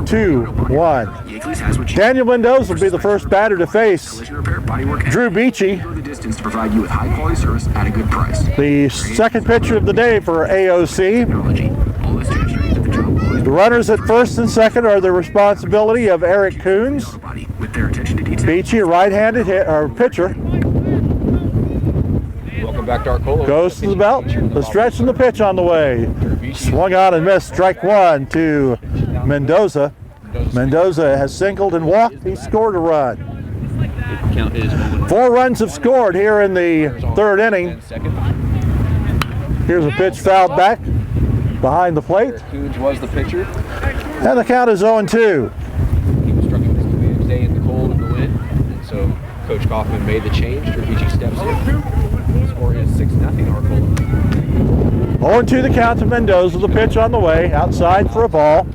2-1. Daniel Mendoza will be the first batter to face Drew Beachy. The second pitcher of the day for AOC. The runners at first and second are the responsibility of Eric Coons. Beachy, a right-handed pitcher. Welcome back to Arcola. Goes to the belt. The stretch and the pitch on the way. Swung on and missed. Strike one to Mendoza. Mendoza has singled and walked. He scored a run. 4 runs have scored here in the third inning. Here's a pitch fouled back behind the plate. Coons was the pitcher. And the count is 0-2. He was struggling with his day in the cold and the wind, and so Coach Kaufman made the change. Beachy steps in. Score is 6-0 Arcola. 0-2 the count to Mendoza. The pitch on the way. Outside for a ball.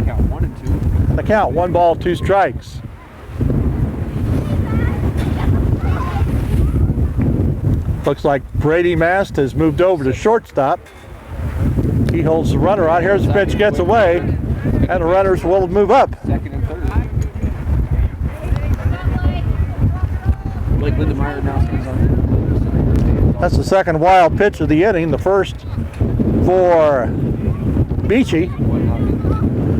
Count 1-2. And the count 1 ball, 2 strikes. Looks like Brady Mast has moved over to shortstop. He holds the runner out. Here's the pitch, gets away, and the runners will move up. Second and third. Blake Lindemeyer now stands on. That's the second wild pitch of the inning. The first for Beachy.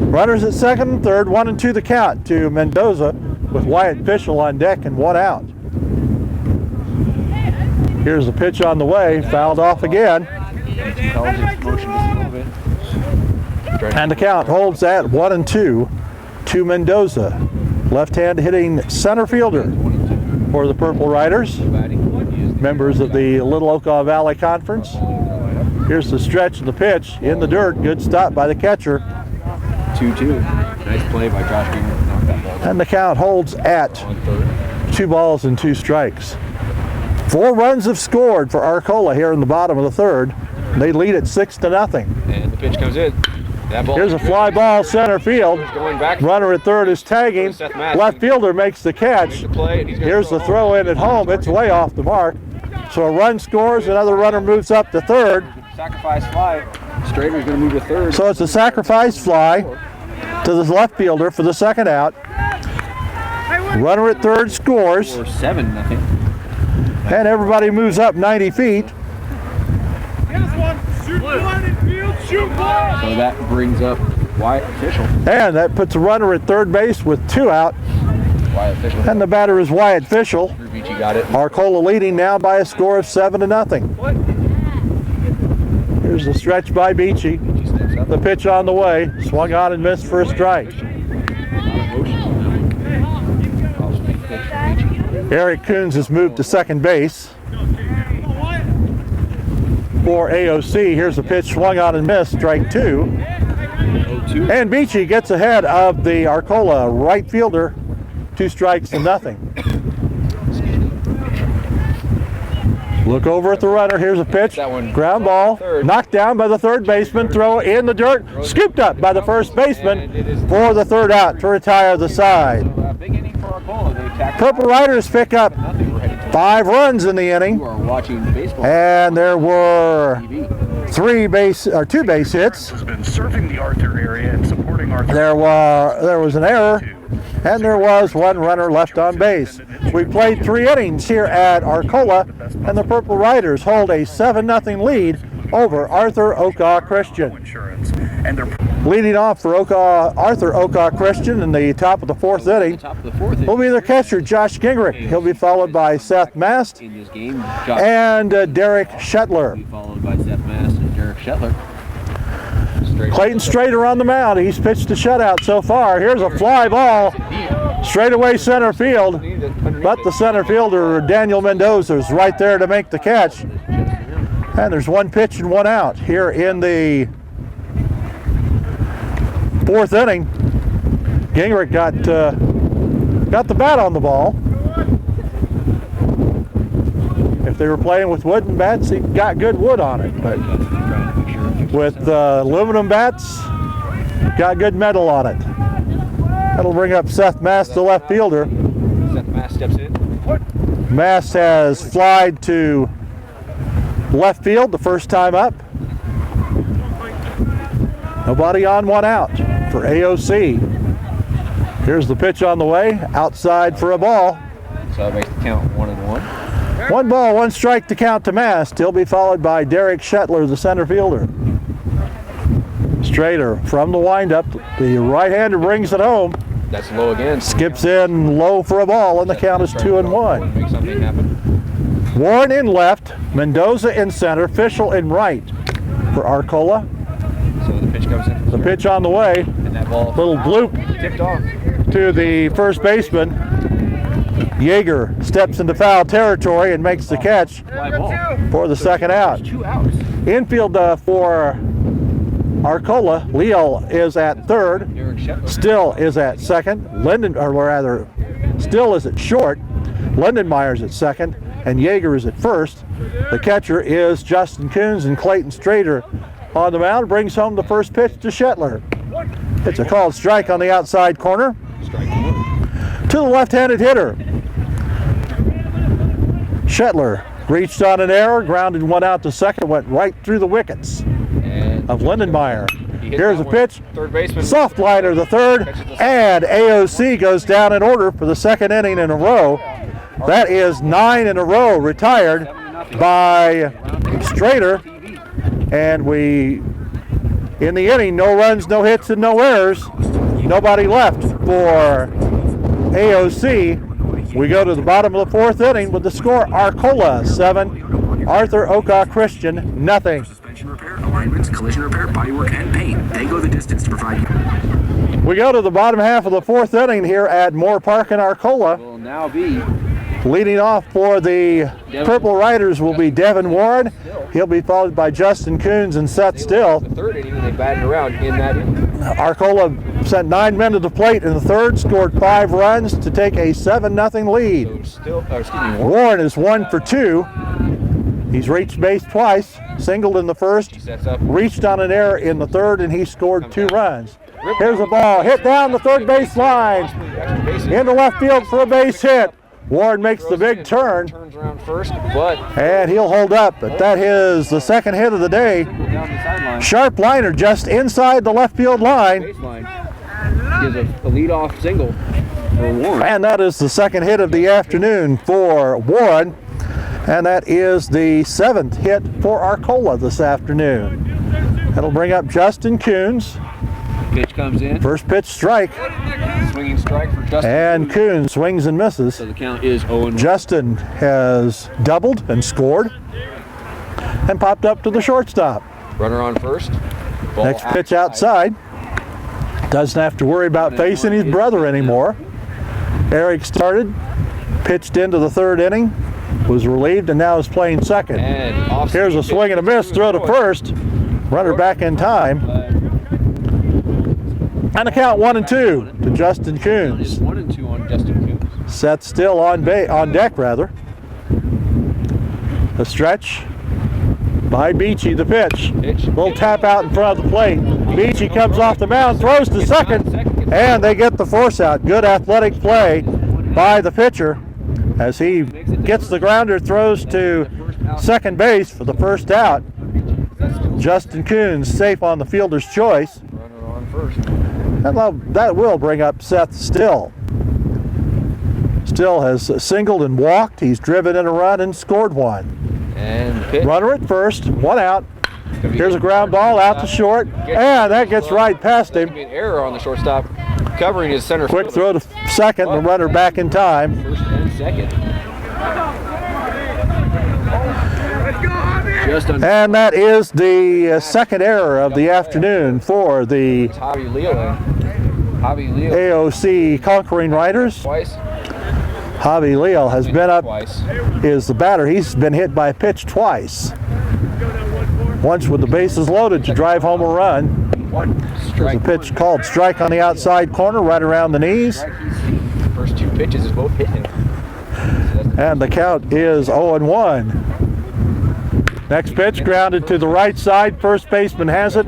Runners at second and third, 1-2 the count to Mendoza with Wyatt Fischel on deck and 1 out. Here's the pitch on the way, fouled off again. And the count holds at 1-2 to Mendoza. Left-hand hitting center fielder for the Purple Riders, members of the Little Okaw Valley Conference. Here's the stretch and the pitch in the dirt. Good stop by the catcher. 2-2. Nice play by Josh Gingrich. Knocked that ball down. And the count holds at 2 balls and 2 strikes. 4 runs have scored for Arcola here in the bottom of the third. They lead at 6-0. And the pitch comes in. That ball. Here's a fly ball center field. Runner at third is tagging. Left fielder makes the catch. Here's the throw in at home. It's way off the mark. So a run scores. Another runner moves up to third. Sacrifice fly. Strader's going to move to third. So it's a sacrifice fly to the left fielder for the second out. Runner at third scores. 7-0. And everybody moves up 90 feet. So that brings up Wyatt Fischel. And that puts a runner at third base with 2 out. Wyatt Fischel. And the batter is Wyatt Fischel. Beachy got it. Arcola leading now by a score of 7-0. Here's the stretch by Beachy. The pitch on the way. Swung on and missed for a strike. Eric Coons has moved to second base for AOC. Here's a pitch swung on and missed, strike 2. And Beachy gets ahead of the Arcola right fielder, 2 strikes to nothing. Look over at the runner. Here's a pitch. Ground ball. Knocked down by the third baseman. Throw in the dirt. Scooped up by the first baseman for the third out to retire the side. Purple Riders pick up 5 runs in the inning. And there were 2 base hits. There was an error. And there was 1 runner left on base. We played 3 innings here at Arcola, and the Purple Riders hold a 7-0 lead over Arthur Okaw Christian. Leading off for Arthur Okaw Christian in the top of the 4th inning will be their catcher, Josh Gingrich. He'll be followed by Seth Mast and Derek Shetler. Clayton Strader on the mound. He's pitched a shutout so far. Here's a fly ball straight away center field, but the center fielder, Daniel Mendoza, is right there to make the catch. And there's 1 pitch and 1 out here in the 4th inning. Gingrich got the bat on the ball. If they were playing with wooden bats, he got good wood on it, but with aluminum bats, got good metal on it. That'll bring up Seth Mast, the left fielder. Seth Mast steps in. Mast has flied to left field the first time up. Nobody on, 1 out. for AOC. Here's the pitch on the way, outside for a ball. So that makes the count 1-1. 1 ball, 1 strike to count to Mast. He'll be followed by Derek Shetler, the center fielder. Strader from the windup. The right-hander brings it home. That's low again. Skips in low for a ball, and the count is 2-1. Make something happen. Warren in left, Mendoza in center, Fischel in right for Arcola. So the pitch comes in. The pitch on the way. And that ball. Little bloop Tipped off. to the first baseman. Yeager steps into foul territory and makes the catch Fly ball. for the second out. 2 outs. Infield for Arcola. Leal is at third. Derek Shetler. Still is at second. Still is at short. Lindenmeyer's at second, and Yeager is at first. The catcher is Justin Coons, and Clayton Strader on the mound brings home the first pitch to Shetler. It's a called strike on the outside corner Strike 1. to the left-handed hitter. Shetler reached on an error, grounded 1 out to second, went right through the wickets And of Lindenmeyer. he hit Here's a that one. pitch. Third baseman. Soft liner the third, and AOC goes down in order for the second inning in a row. That is 9 in a row retired by Strader. And in the inning, no runs, no hits, and no errors. Nobody left for AOC. We go to the bottom of the 4th inning with the score: Arcola 7, ArcolaVsArthurChristian nothing. Suspension repair, alignments, collision repair, bodywork, and paint. They go the distance to provide you. We go to the bottom half of the 4th inning here at Moore Park in Arcola. Will now be Leading off for the Purple Riders will be Devin Warren. He'll be followed by Justin Coons and Seth Still. the 3rd inning, and they batted around in that inning. Arcola sent 9 men to the plate in the 3rd, scored 5 runs to take a 7-0 lead. Warren is 1 for 2. He's reached base twice, singled in the 1st, Sets up. reached on an error in the 3rd, and he scored 2 runs. Here's a ball hit down the 3rd base line, into left field for a base hit. Warren makes the big turn, Turns around first, but and he'll hold up. But that is the second hit of the day. down the sideline. Sharp liner just inside the left field line, Baseline. Gives a leadoff single for Warren. and that is the second hit of the afternoon for Warren. And that is the 7th hit for Arcola this afternoon. That'll bring up Justin Coons. Pitch comes in. First pitch strike, Swinging strike for Justin. and Coons swings and misses. So the count is 0-1. Justin has doubled and scored and popped up to the shortstop. Runner on first. Ball Next pitch outside. Doesn't have to worry about facing his brother anymore. Eric started, pitched into the 3rd inning, was relieved, and now is playing second. And off Here's a swing and a miss, throw to first. Runner back in time. And the count 1-2 to Justin It's Coons. 1-2 on Justin Coons. Seth Still on deck rather. The stretch by Beachy, the pitch. Little tap out in front of the plate. Beachy comes off the mound, throws to second, and they get the force out. Good athletic play by the pitcher as he gets the grounder, throws to second base for the first out. Justin Coons safe on the fielder's choice. Runner on first. And that will bring up Seth Still. Still has singled and walked. He's driven in a run and scored 1. And the pitch. Runner at first, 1 out. Here's a ground ball out to short, and that gets right past There's him. gonna be an error on the shortstop, covering his center Quick fielder. throw to second, the runner back in time. First and second. Just under And that is the second error of the afternoon for the Javi Leal. Javi Leal AOC Conquering Riders. twice. Javi Leal has been up, Twice. is the batter. He's been hit by a pitch twice. Once with the bases loaded to drive home a run. There's a Strike pitch called strike on the outside corner, right around the knees. Strike. First 2 pitches is both hitting him. And the count is 0-1. Next pitch grounded to the right side. First baseman has it.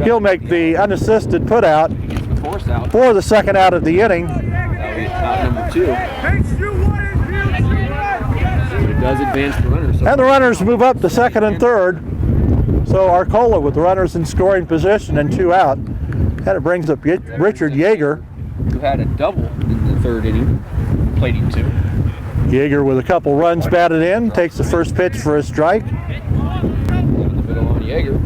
He'll make the unassisted put out The force out. for the second out of the inning. That'll be out number 2. But it does advance the runner. So And the runners move up to second and third. So Arcola with the runners in scoring position and 2 out And it brings up Richard Yeager. Who had a double in the third inning, plating 2. Yeager with a couple runs batted in, takes the first pitch for a strike. In the middle on Yeager.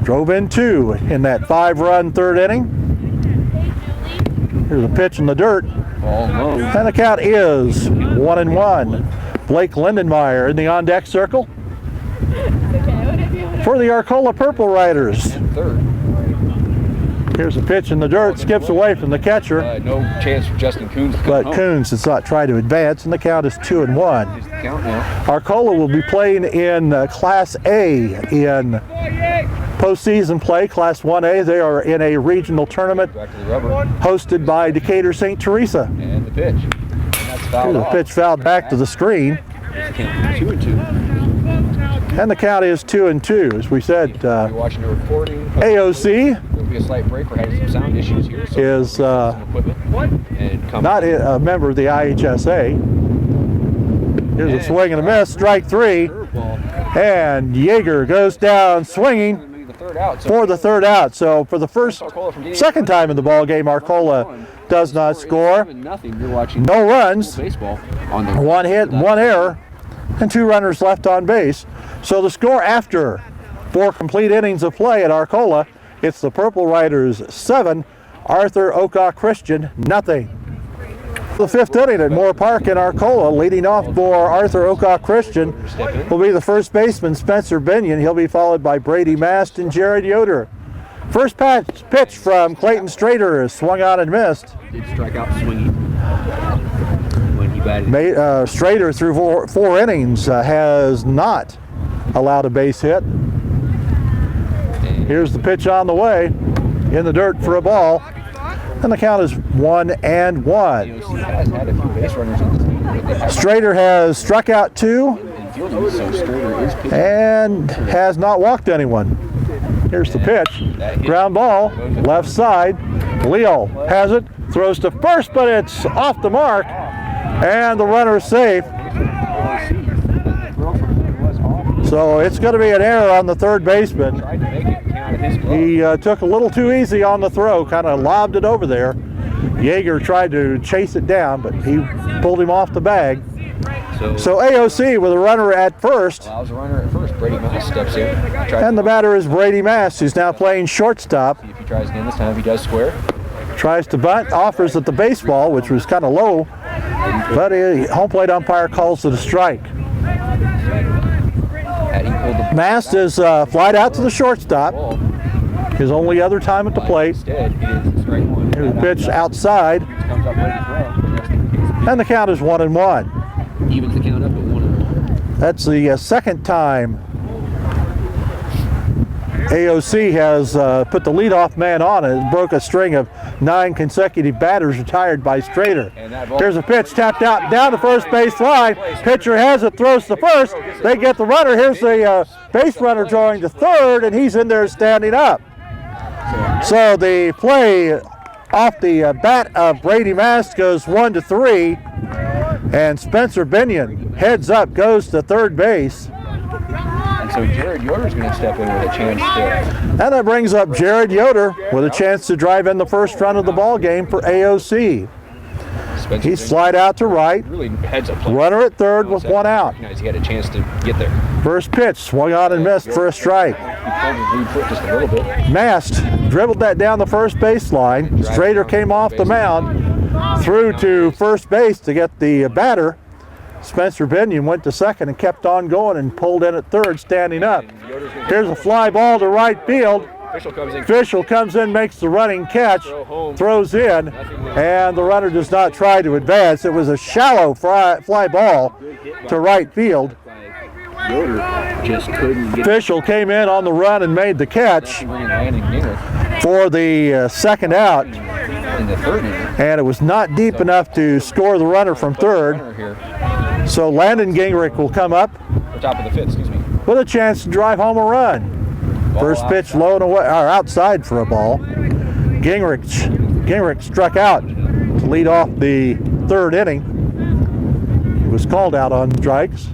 Drove in 2 in that 5-run third inning. Here's a pitch in the dirt. Ball low. And the count is 1-1. Blake Lindenmeyer in the on-deck circle for the Arcola Purple Riders. And third. Here's a pitch in the dirt, skips away from the catcher. No chance for Justin Coons to come But home. Coons does not try to advance, and the count is 2-1. Here's the count now. Arcola will be playing in Class A in postseason play. Class 1A, they are in a regional tournament Back to the rubber. hosted by Decatur St. Teresa. And the pitch. And that's fouled Here's a off. pitch fouled back to the screen. Here's the count. 2-2. And the count is 2-2. As we said, You're watching the recording. AOC There'll be a slight break. We're having some sound issues here. So is some equipment. And come not a member of the IHSA. Here's a swing and a miss, strike 3. curveball. And Yeager goes down swinging The third out. So for the third out. So for the second time in the ball game, Arcola does not score. 7-0. You're watching No runs, baseball on the 1 hit, 1 error, and 2 runners left on base. So the score after 4 complete innings of play at Arcola, it's the Purple Riders 7, ArcolaVsArthurChristian nothing. The 5th inning at Moore Park in Arcola, leading off for ArcolaVsArthurChristian will be the first baseman Spencer Binion. He'll be followed by Brady Mast and Jared Yoder. First pitch from Clayton Strader is swung out and missed. did strike out swinging when he batted. Strader through four innings has not allowed a base hit. Here's the pitch on the way, in the dirt for a ball, and the count is 1-1. AOC has had a few base runners in this game, but they have Strader has struck out 2 in fielding, so Strader is pitching. and has not walked anyone. Here's the pitch, ground ball, left side. Leo has it, throws to first, but it's off the mark, and the runner is safe. So it's going to be an error on the third baseman. Tried to make it count at his glove. He took a little too easy on the throw, kind of lobbed it over there. Yeager tried to chase it down, but he pulled him off the bag. So AOC with a runner at first, Allows a runner at first. Brady Mass steps in. and the batter is Brady Mast, who's now playing shortstop. If he tries again this time, he does square. Tries to bunt, offers at the baseball, which was kind of low, but home plate umpire calls it a strike. Mast is flied out to the shortstop, his only other time at the plate. Instead, it is strike 1. Here's a pitch outside, Comes up ready to throw. and the count is 1-1. Evens the count up at 1-1. That's the second time AOC has put the leadoff man on it and broke a string of 9 consecutive batters retired by Strader. Here's a pitch tapped out down the first base line. Pitcher has it, throws to first. They get the runner. Here's the base runner drawing to third, and he's in there standing up. So the play off the bat of Brady Mast goes 1-3, and Spencer Binion heads up, goes to third base. And so Jared Yoder's going to step in with a chance to. And that brings up Jared Yoder with a chance to drive in the first run of the ball game for AOC. He slide out to right. Really heads up play. Runner at third with 1 out. He had a chance to get there. First pitch swung on and missed for a strike. He pulled his lead foot just a little bit. Mast dribbled that down the first base line. Strader came off the mound, threw to first base to get the batter. Spencer Binion went to second and kept on going and pulled in at third, standing up. Here's a fly ball to right field. Fischel comes in, makes the running catch, throws in, and the runner does not try to advance. It was a shallow fly ball to right field. Yoder just couldn't get Fischel came in on the run and made the catch for the second out, in the third inning. and it was not deep enough to score the runner from third. So Landon Gingrich will come up Or top of the fifth, excuse me. with a chance to drive home a run. First pitch low and away, or outside for a ball. Gingrich struck out to lead off the third inning. He was called out on strikes.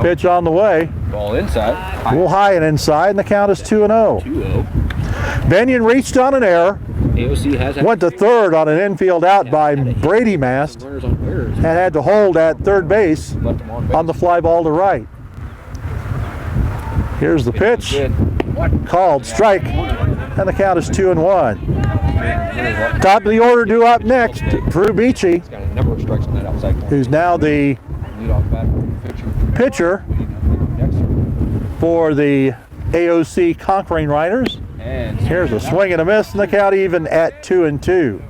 Pitch on the way. Ball inside. A little high and inside, and the count is 2-0. 2-0. Benyon reached on an error, AOC has went to third on an infield out by Brady Mast, runners on errors. and had to hold at third base Left him on base. on the fly ball to right. Here's the pitch, Good. called strike, and the count is 2-1. Top of the order due up next, Drew Beachy, He's got a number of strikes on that outside corner. who's now the Leadoff batter, pitcher. pitcher for the AOC Conquering Riders. And Here's a swing and a miss, and the count even at 2-2.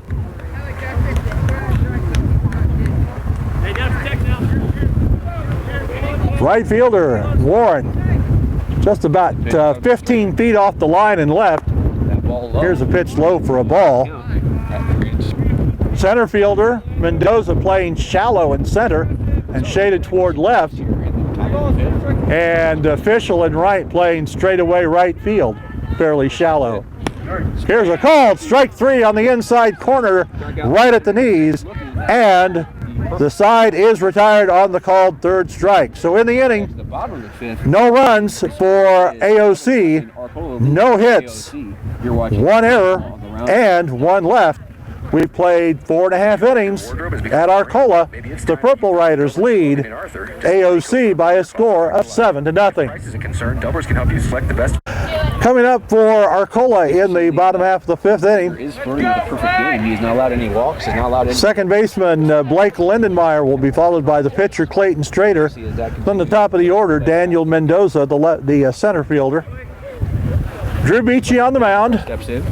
Right fielder Warren, just about 15 feet off the line and left. that ball low. Here's a pitch low for a ball. At the reach. Center fielder Mendoza playing shallow in center and shaded toward left, and Official in right playing straightaway right field, fairly shallow. Here's a call, strike 3 on the inside corner, right at the knees, and the side is retired on the called third strike. So in the inning, The bottom of the fifth. no runs for AOC, no hits, You're watching 1 error, and 1 left. We played 4.5 innings at Arcola. The Purple Riders lead AOC by a score of 7-0. Price isn't concerned. Dubbers can help you select the best. Coming up for Arcola in the bottom half of the 5th inning, Is Bernie with a perfect game. He's not allowed any walks. He's not allowed any. second baseman Blake Lindenmeyer will be followed by the pitcher Clayton Strader. Then the top of the order, Daniel Mendoza, the center fielder. Drew Beachy on the mound. Steps in.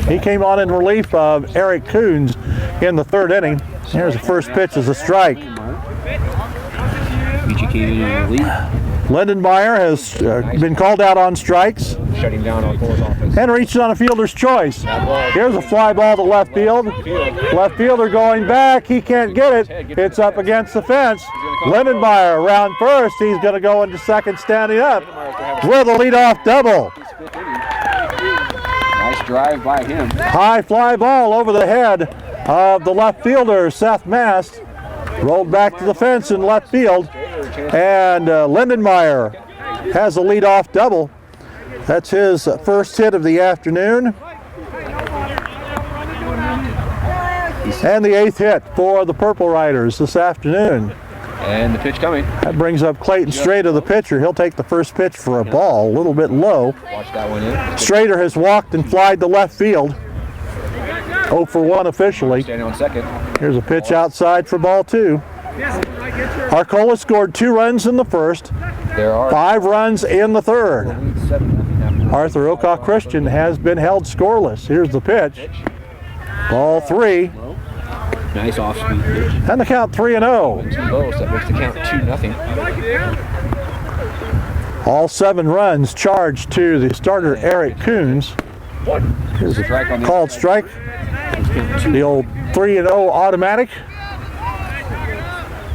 He came on in relief of Eric Coons in the 3rd inning. Here's the first pitch as a strike. Beachy came in relief, Lindenmeyer has been called out on strikes shutting down Arcola's offense. and reaches on a fielder's choice. Here's a fly ball to left field. Left fielder going back. He can't get it. It's up against the fence. Lindenmeyer around first. He's going to go into second standing up with a leadoff double. Nice drive by him. High fly ball over the head of the left fielder, Seth Mast. Rolled back to the fence in left field. And Lindenmeyer has a leadoff double. That's his first hit of the afternoon. And the 8th hit for the Purple Riders this afternoon. And the pitch coming. That brings up Clayton Strader, the pitcher. He'll take the first pitch for a ball, a little bit low. Watch that one in. Strader has walked and flied to left field. 0 for 1 officially. Standing on second. Here's a pitch outside for ball 2. Arcola scored 2 runs in the first, There are 5 runs in the 3rd. 7-0 after. ArcolaVsArthurChristian has been held scoreless. Here's the pitch. Ball 3. Nice off-speed pitch. And the count 3-0. 2 low, so that makes the count 2-0. All 7 runs charged to the starter Eric Coons. Here's a Strike on the called strike. The old 3-0 automatic.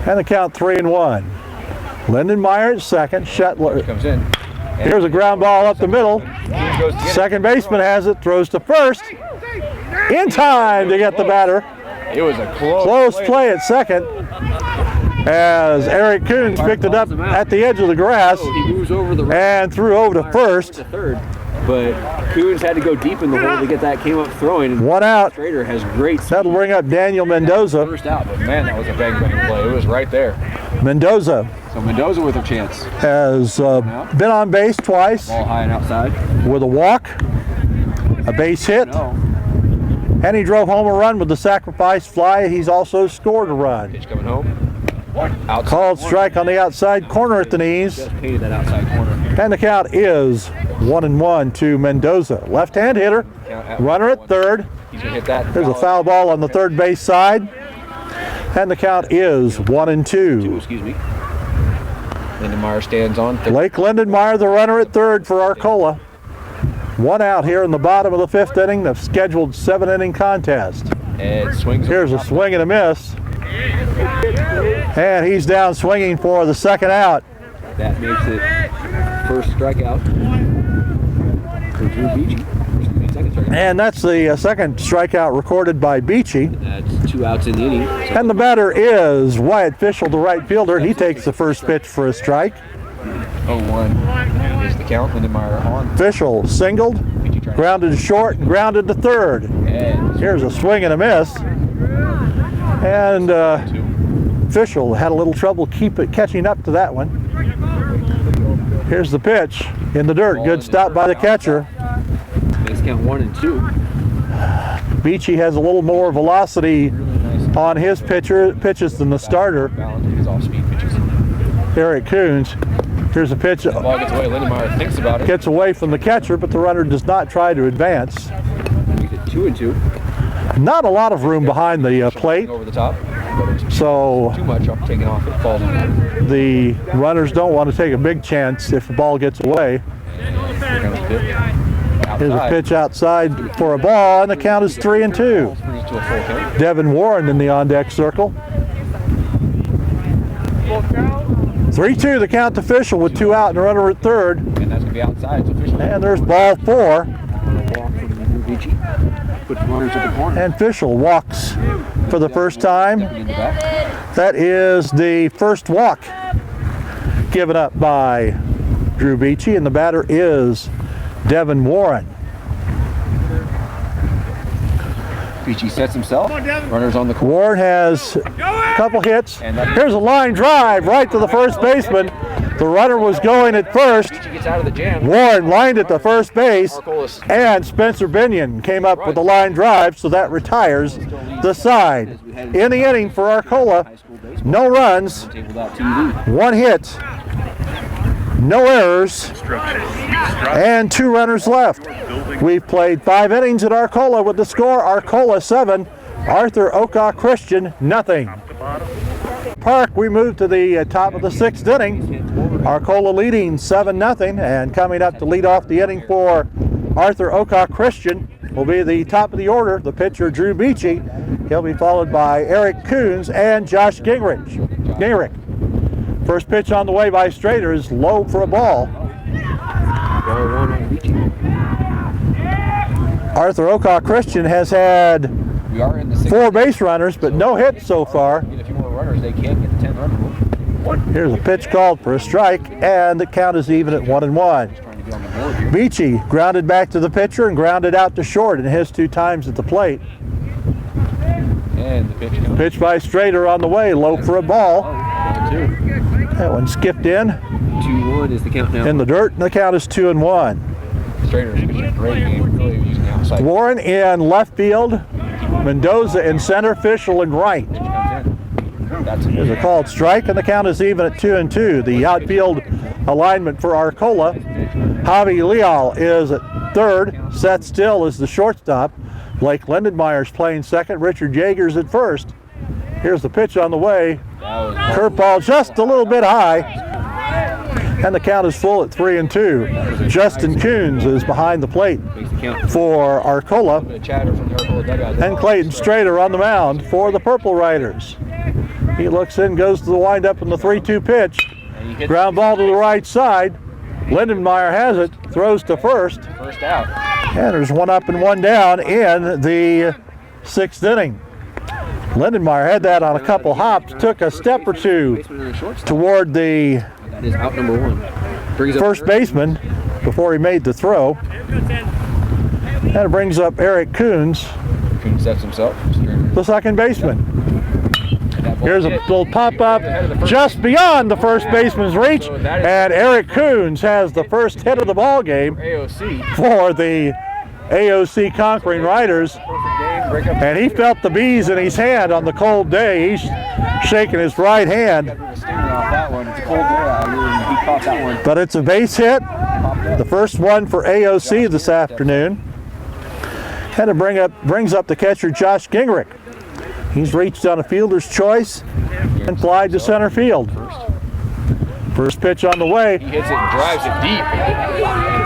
And the count 3-1. Lindenmeyer at second. Shetler. comes in. Here's a ground ball up the middle. Goes to get it. Second baseman has it. Throws to first. In time to get the batter. It was a Close play at second. As Eric Coons picked it up at the edge of the grass He moves over the right and threw over to first. to third, but Coons had to go deep in the hole to get that. Came up throwing. And 1 out. Strader has great That'll bring up Daniel Mendoza. first out, but man, that was a bang play. It was right there. Mendoza So Mendoza with a chance. has been on base twice Ball high and outside. with a walk, a base hit, No. and he drove home a run with the sacrifice fly. He's also scored a run. Pitch coming home. Outside Called corner. strike on the outside corner at the knees, Just painted that outside corner. and the count is 1-1 to Mendoza. Left-hand hitter, runner at third. He's gonna hit that. There's a foul ball on the third base side, and the count is 1-2. Excuse me. Lindenmeyer stands on third. Blake Lindenmeyer, the runner at third for Arcola. 1 out here in the bottom of the 5th inning, the scheduled 7-inning contest. And swings. Here's a swing and a miss. And he's down swinging for the second out. That makes it first strikeout for Drew Beachy. Second strikeout. And that's the second strikeout recorded by Beachy. That's 2 outs in the inning. So And the batter is Wyatt Fischel, the right fielder. He takes the first pitch for a strike. 0-1 is the count. Lindenmeyer on. Fischel singled, grounded to short, and grounded to third. Here's a swing and a miss. And Fischel had a little trouble catching up to that one. Here's the pitch in the dirt. Good stop by the catcher. Makes count 1 and 2. Beachy has a little more velocity on his pitches than the starter, Eric Coons. Here's a pitch. The ball gets away. Lindenmeyer thinks about it. Gets away from the catcher, but the runner does not try to advance. Makes it 2 and 2. Not a lot of room behind the plate, Over the top. so Too much up, taking off, it falls in. the runners don't want to take a big chance if the ball gets away. Here's a pitch outside for a ball, and the count is 3 and 2. Devin Warren in the on-deck circle. 3-2 the count to Fischel with 2 out and a runner at third. And that's going to be outside. So Fischel. And there's ball 4. Puts runners at the corner. And Fischel walks for the first time. That is the first walk given up by Drew Beachy, and the batter is Devin Warren. Beachy sets himself. Runners on the corner. Warren has a couple hits. Here's a line drive right to the first baseman. The runner was going at first. Beachy gets out of the jam. Warren lined at the first base, and Spencer Binion came up with the line drive, so that retires the side. In the inning for Arcola, no runs, 1 hit, no errors, and 2 runners left. We've played 5 innings at Arcola with the score Arcola 7, Arthur Oka Christian nothing. Park, we move to the top of the 6th inning. Arcola leading 7-0, and coming up to lead off the inning for Arthur Oka Christian will be the top of the order, the pitcher Drew Beachy. He'll be followed by Eric Coons and Josh Gingrich. First pitch on the way by Strader is low for a ball. Arthur Oka Christian has had 4 base runners, but no hits so far. Get a few more runners, they can't get the 10-run rule. Here's a pitch called for a strike, and the count is even at 1-1. Beachy grounded back to the pitcher and grounded out to short in his 2 times at the plate. And the pitch by Strader on the way, low for a ball. 2. That one skipped in. 2-1 is the count now. In the dirt, and the count is 2-1. Strader's pitching a great game, really using the outside. Warren in left field, Mendoza in center, Fischel in right. Here's a called strike, and the count is even at 2-2. The outfield alignment for Arcola. Javi Leal is at third. Seth Still is the shortstop. Blake Lindenmeyer's playing second. Richard Jaegers at first. Here's the pitch on the way. Curveball just a little bit high. And the count is full at 3-2. Justin Coons is behind the plate for Arcola. And Clayton Strader on the mound for the Purple Riders. He looks in, goes to the windup in the 3-2 pitch. Ground ball to the right side. Lindenmeyer has it, throws to first. First out. And there's 1 up and 1 down in the 6th inning. Lindenmeyer had that on a couple hops, took a step or 2 toward the out number 1. First baseman before he made the throw. And it brings up Eric Coons, Coons sets himself. the second baseman. Here's a little pop-up just beyond the first baseman's reach, and Eric Coons has the first hit of the ball game for the AOC Conquering Riders. And he felt the bees in his hand on the cold day. He's shaking his right hand. But it's a base hit, the first one for AOC this afternoon. And it brings up the catcher Josh Gingrich. He's reached on a fielder's choice and flied to center field. First pitch on the way. He hits it and drives it deep.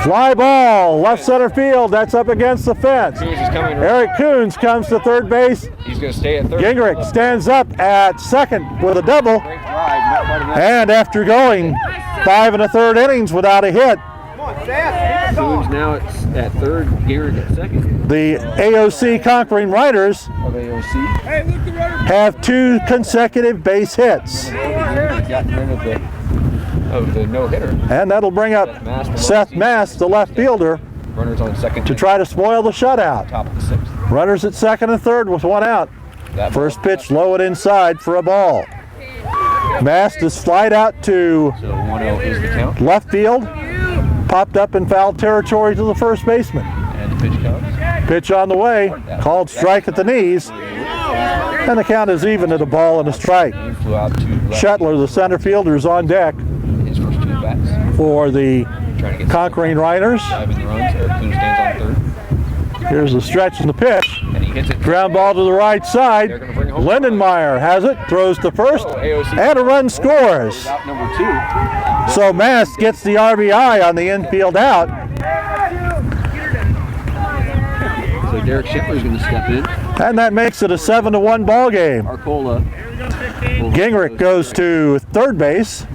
Fly ball, left center field. That's up against the fence. Eric Coons comes to third base. He's going to stay at third. Gingrich stands up at second with a double. And after going 5 1/3 innings without a hit, Coons now at third, Gingrich at second. The AOC Conquering Riders Of AOC. have 2 consecutive base hits. Gotten rid of the of the no-hitter. And that'll bring up Seth Mast, the left fielder, Runners on second to try to spoil the shutout. top of the sixth. Runners at second and third with one out. That First pitch low and inside for a ball. Mast is slide out to So 1-0 is the count. left field, popped up in foul territory to the first baseman. And the pitch comes. Pitch on the way, called strike at the knees, and the count is even at a ball and a strike. He flew out to left. Shetler, the center fielder, is on deck His first two bats. for the Trying to get Conquering Riders. 7 runs. Eric Kuhn stands on third. Here's the stretch and the pitch. And he hits it. Ground ball to the right side. They're gonna bring home. Lindenmeyer has it, throws to first, AOC. and a run scores. Out number 2. So Mast gets the RBI on the infield out. So Derek Schiffler's going to step in. And that makes it a 7-1 ball game. Arcola. Gingrich goes to third base,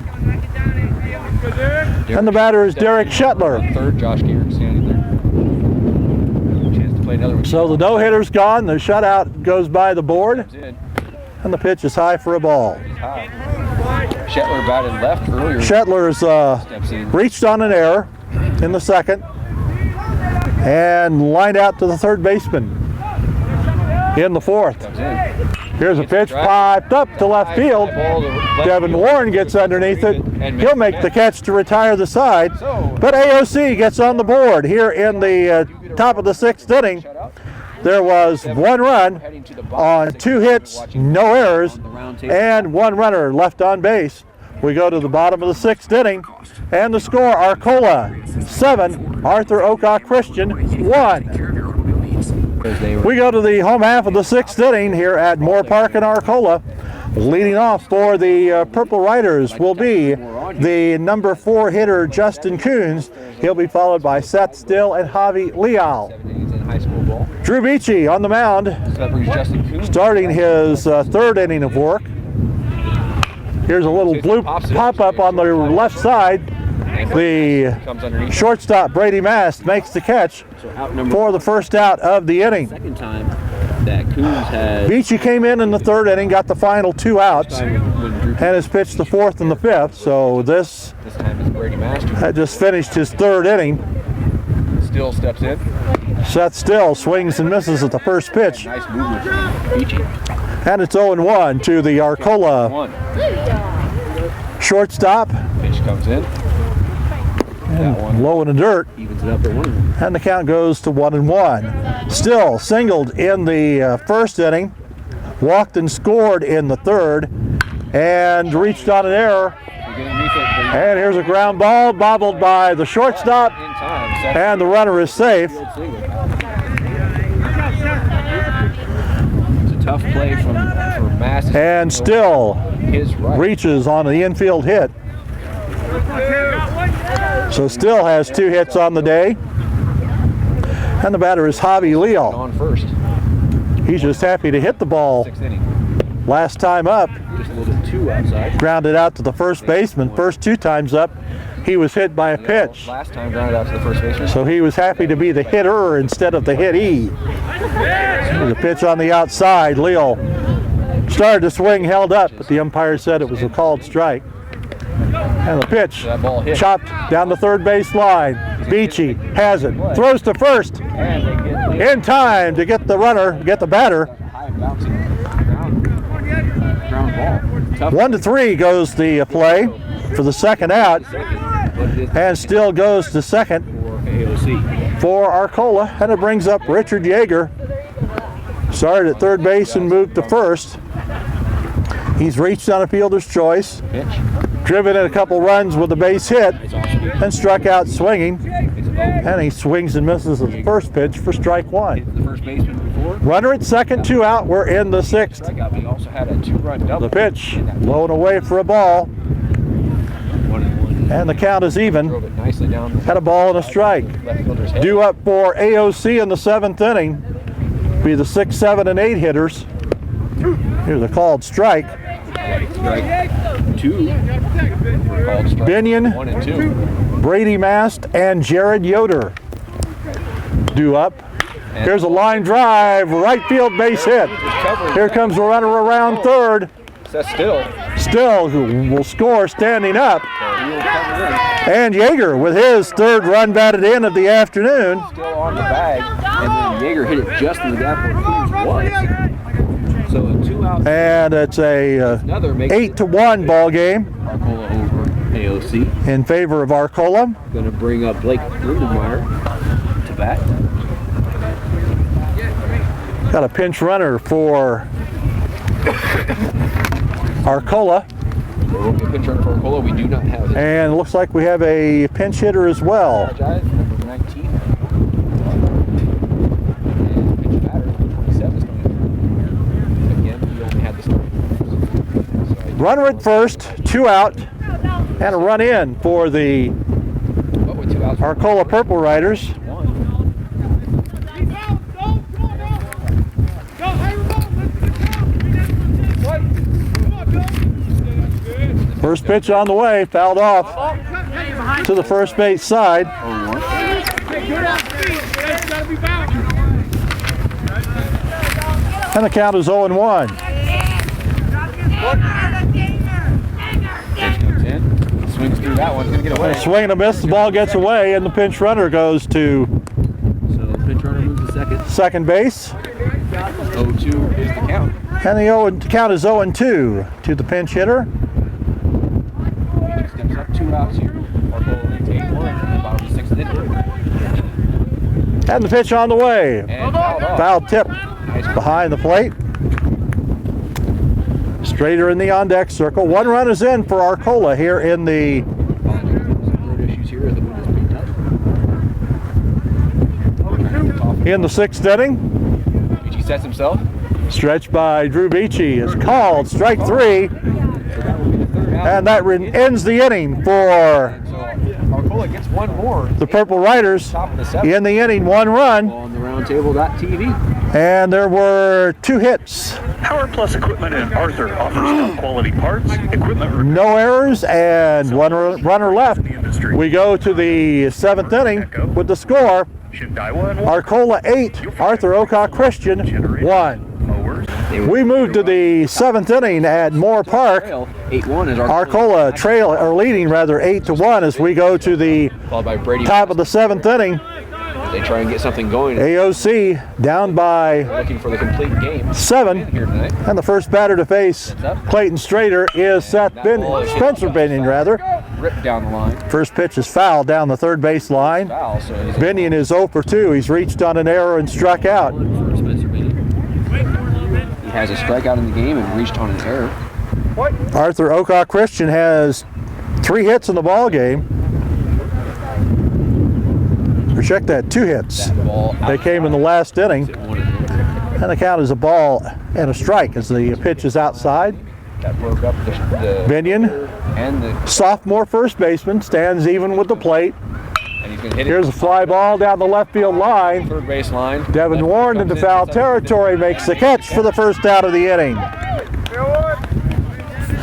and the batter is Derek Shetler. Third, Josh Gingrich standing there. Chance to play another one. So the no-hitter's gone, the shutout goes by the board, In. and the pitch is high for a ball. High. Shetler batted left earlier. Shetler's Steps in. reached on an error in the second and lined out to the third baseman in the fourth. Comes in. Here's a pitch piped up to left field. Devin Warren gets underneath it. He'll make the catch to retire the side. But AOC gets on the board here in the top of the sixth inning. There was one run on 2 hits, no errors, and 1 runner left on base. We go to the bottom of the sixth inning, and the score, Arcola 7, Arthur Oak Christian 1. We go to the home half of the sixth inning here at Moore Park in Arcola. Leading off for the Purple Riders will be the number 4 hitter, Justin Coons. He'll be followed by Seth Still and Javi Leal. 7 innings in high school ball. Drew Beachy on the mound, So that brings Justin Kuhn. starting his third inning of work. Here's a little blue pop-up on the left side. The Comes underneath. shortstop, Brady Mast, makes the catch So out number for the first out of the inning. second time that Coons had Beachy came in the third inning, got the final 2 outs, when Drew and has pitched the fourth and the fifth. So this this time is Brady Master. had just finished his third inning. Still steps in. Seth Still swings and misses at the first pitch, Nice movement from Beachy. and it's 0-1 to the Arcola 1. shortstop. Pitch comes in. That one Low in the dirt, evens it up at 1. and the count goes to 1-1. Still singled in the first inning, walked and scored in the third, and reached on an error. And here's a ground ball, bobbled by the shortstop, In time. Second and the runner is safe. single. It's a tough play for Mass. And Still His right. reaches on the infield hit. So Still has 2 hits on the day. And the batter is Javi Leal. On first. He's just happy to hit the ball. 6th inning. Last time up, Just a little bit too outside. grounded out to the first baseman. First 2 times up, he was hit by a pitch. Last time grounded out to the first baseman. So he was happy to be the hitter instead of the hittee. There's a pitch on the outside. Leal started to swing, held up, but the umpire said it was a called strike. And the pitch That ball hit. chopped down the third base line. Beachy has it, throws to first And they get in time to get the runner, get the batter. high bouncing ground ball. Tough 1-3 goes the play for the second out, but it is and Still goes to second for AOC. for Arcola, and it brings up Richard Yeager. Started at third base and moved to first. He's reached on a fielder's choice, Pitch. driven in a couple runs with a base hit, It's awesome. and struck out swinging. It's a And he swings and misses at the first pitch for strike 1. the first baseman before. Runner at second, 2 out. We're in the sixth. Strikeout, but he also had a 2-run double. The pitch, low and away for a ball, 1-1. and the count is even. Drove it nicely down. Had a ball and a strike. Left fielder's head. Due up for AOC in the 7th inning. Be the 6, 7, and 8 hitters. Here's a called strike. Strike 2. Called strike Binion, 1 and 2. Brady Mast, and Jared Yoder. Due up. Here's a line drive, right field base hit. Here comes the runner around third. That's still. Still, who will score standing up. And Yeager with his third run batted in of the afternoon. Still on the bag, and then Yeager hit it just in the gap where Cruz was. So a 2 out. And it's a 8-1 ball game. Arcola over AOC. In favor of Arcola. Going to bring up Blake Lindenmeyer to bat. Got a pinch runner for Arcola. There will be a pinch runner for Arcola. We do not have it. And it looks like we have a pinch hitter as well. Number 19. And pinch batter, number 27 is coming in. Again, we only had the starting. Runner at first, 2 out, and a run in for the Arcola Purple Riders. First pitch on the way, fouled off to the first base side. And the count is 0-1. Swings through that one, gonna get away. Swing and a miss, the ball gets away, and the pinch runner goes to pinch runner moves to second base. 0-2 is the count. And the count is 0-2 to the pinch hitter. Steps up 2 outs here. Arcola will take 1. Bottom of the 6th inning. And the pitch on the way. And foul tip behind the plate. Strader in the on deck circle. 1 run is in for Arcola here in the in the 6th inning. Beachy sets himself. Stretch by Drew Beachy is called. Strike 3. And that ends the inning for Arcola gets 1 more. the Purple Riders. In the inning, 1 run. On the roundtable.tv. And there were 2 hits. Power Plus Equipment in Arthur offers top quality parts, equipment. No errors and 1 runner left. We go to the 7th inning with the score. Arcola 8, Arthur Oka Christian 1. We move to the 7th inning at Moore Park. 8-1 is Arcola leading 8-1 as we go to the top of the 7th inning. They try and get something going. AOC down by Looking for the complete game 7, here tonight. and the first batter to face Clayton Strader is Spencer Binion rather. Ripped down the line. First pitch is foul down the third base line. Foul, so Binion is 0 for 2. He's reached on an error and struck out. He has a strikeout in the game and reached on an error. Arthur Oka Christian has 3 hits in the ball game. Or check that, 2 hits. They came in the last inning. And the count is a ball and a strike as the pitch is outside. That broke up the Binion, and the sophomore first baseman, stands even with the plate. and he's gonna hit Here's a fly ball down the left field line. third base line. Devin Warren into foul territory makes the catch for the first out of the inning.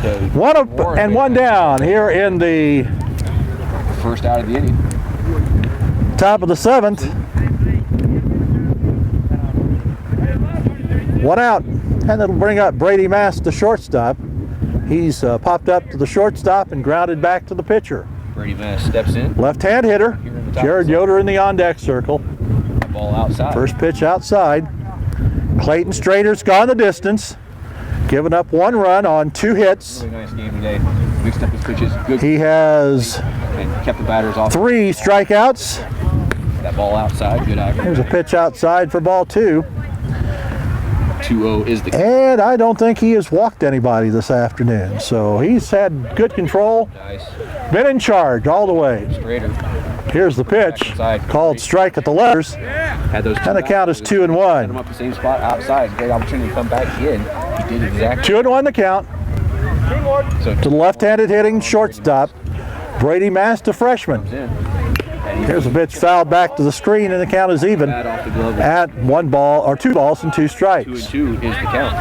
So 1 up and 1 down here in the first out of the inning. top of the 7th. 1 out, and it'll bring up Brady Mast, the shortstop. He's popped up to the shortstop and grounded back to the pitcher. Brady Mast steps in. Left-hand hitter, Jared Yoder in the on-deck circle. Ball outside. First pitch outside. Clayton Strader's gone the distance, giving up 1 run on 2 hits. Really nice game today. Mixed up his pitches. Good. He has And kept the batters off. 3 strikeouts. That ball outside. Good eye. There's a pitch outside for ball 2. 2-0 is the. And I don't think he has walked anybody this afternoon. So he's had good control. Nice. Been in charge all the way. Strader Here's the pitch. Called strike at the letters. had those. And the count is Set him 2-1. up the same spot outside. Great opportunity to come back in. He did exactly. 2-1 the count. So To the left-handed hitting shortstop, Brady Mast, a freshman. in. Here's a pitch fouled back to the screen, and the count is even Bat off the glove. at 1 ball or 2 balls and 2 strikes. 2-2 is the count.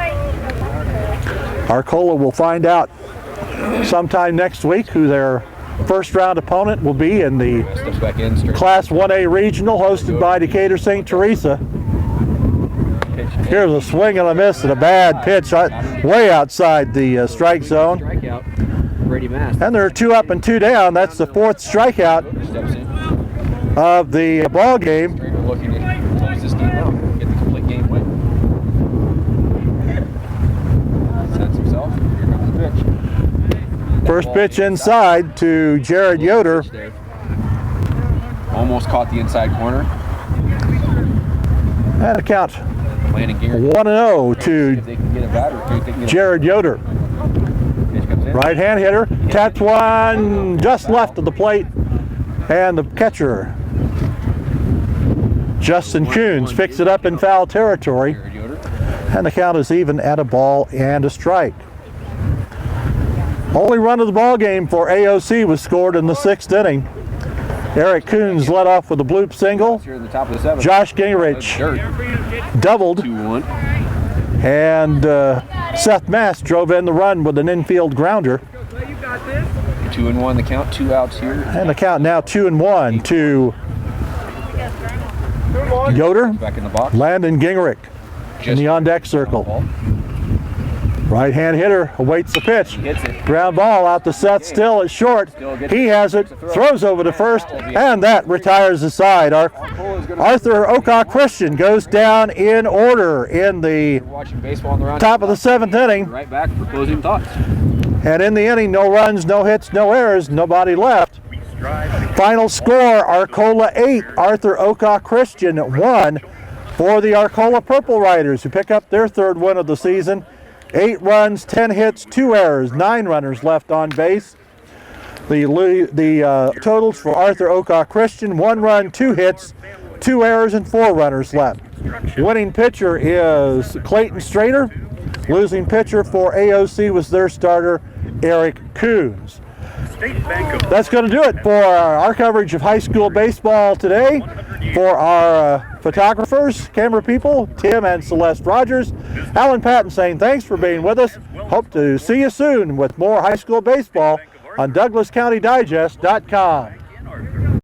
Arcola will find out sometime next week who their first round opponent will be in the Steps back in. Straight. Class 1A Regional hosted by Decatur St. Teresa. Here's a swing and a miss and a bad pitch way outside the strike zone. Strikeout. Brady Mass. And they're 2 up and 2 down. That's the 4th strikeout Steps in. of the ball game. Trainer looking to close this game out, get the complete game win. Sets himself. Here comes the pitch. First pitch inside to Jared Yoder. Almost caught the inside corner. And a count Landon Garrett. 1-0 See to if they can get a batter. If they can get Jared Yoder. Pitch comes in. Right hand hitter. Taps one just left of the plate. And the catcher, Justin Coons, picks it up in foul territory. Jared Yoder. And the count is even at a ball and a strike. Only run of the ball game for AOC was scored in the 6th inning. Eric Coons led off with a bloop single. Here at the top of the 7th. Josh Gingrich Dirt. doubled. 2-1. And Seth Mass drove in the run with an infield grounder. 2-1 the count. 2 outs here. And the count now 2-1 to Yoder. Back in the box. Landon Gingrich in Just the on-deck circle. ball. Right hand hitter awaits the pitch. Hits it. Ground ball out to Seth, still at short. He has it, throws over to first, and that retires the side. Arthur Oka-Christian goes down in order in the Watching baseball on the round. top of the 7th inning. Right back for closing thoughts. And in the inning, no runs, no hits, no errors, nobody left. Final score, Arcola 8, Arthur Oka-Christian 1 for the Arcola Purple Riders, who pick up their 3rd win of the season. 8 runs, 10 hits, 2 errors, 9 runners left on base. The totals for Arthur Oka-Christian: 1 run, 2 hits, 2 errors, and 4 runners left. Winning pitcher is Clayton Strader. Losing pitcher for AOC was their starter, Eric Coons. That's going to do it for our coverage of high school baseball today. For our photographers, camera people, Tim and Celeste Rogers, Alan Patton saying thanks for being with us. Hope to see you soon with more high school baseball on DouglasCountyDigest.com.